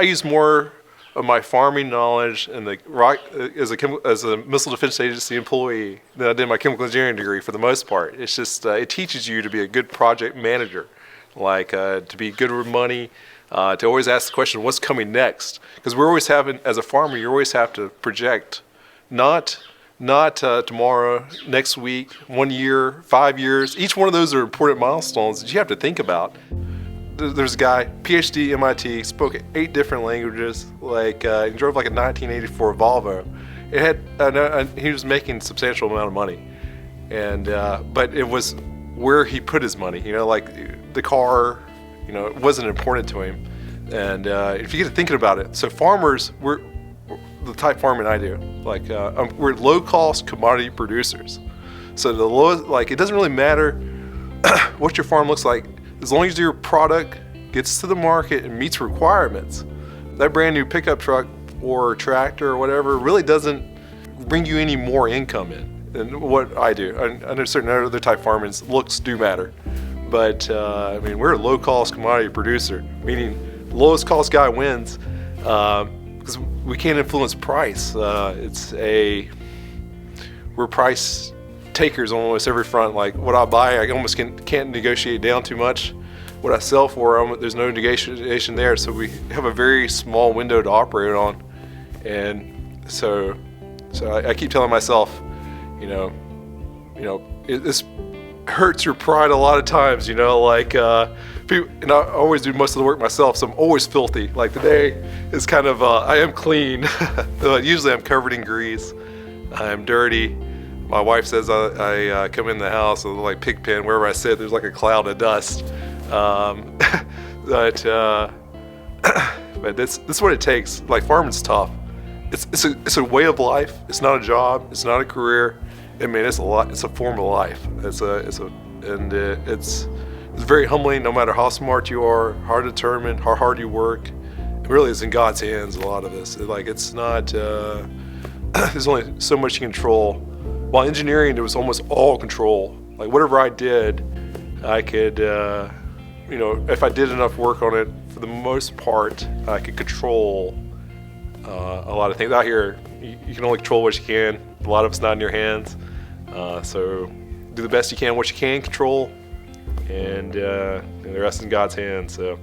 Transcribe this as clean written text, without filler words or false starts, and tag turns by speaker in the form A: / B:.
A: I use more of my farming knowledge and the rock as a Missile Defense Agency employee than I did my chemical engineering degree for the most part. It's just it teaches you to be a good project manager, like to be good with money, to always ask the question, what's coming next? Because we're always having, as a farmer, you always have to project, not tomorrow, next week, 1 year, 5 years. Each one of those are important milestones that you have to think about. There's a guy, PhD, MIT, spoke 8 different languages, he drove like a 1984 Volvo. It had, he was making a substantial amount of money, and but it was where he put his money. Like the car, it wasn't important to him. And if you get to thinking about it, so farmers, we're the type of farming I do. We're low-cost commodity producers. So the lowest, it doesn't really matter what your farm looks like. As long as your product gets to the market and meets requirements, that brand new pickup truck or tractor or whatever really doesn't bring you any more income in than what I do. I know certain other type farmings, looks do matter. But we're a low-cost commodity producer, meaning the lowest cost guy wins because we can't influence price. We're price takers on almost every front. Like what I buy, I almost can't negotiate down too much. What I sell for, there's no negotiation there. So we have a very small window to operate on. And so I keep telling myself, this hurts your pride a lot of times, people, and I always do most of the work myself, so I'm always filthy. Like today is kind of, I am clean. Usually I'm covered in grease. I'm dirty. My wife says I come in the house and like pig pen, wherever I sit, there's like a cloud of dust. But this is what it takes. Like farming's tough. It's a way of life. It's not a job. It's not a career. It's a lot. It's a form of life. It's very humbling. No matter how smart you are, how determined, how hard you work, it really is in God's hands. A lot of this, it's not. There's only so much you control. While engineering, there was almost all control. Like whatever I did, I could, if I did enough work on it, for the most part, I could control a lot of things. Out here, you can only control what you can. A lot of it's not in your hands. So do the best you can, what you can control, and the rest in God's hands. So.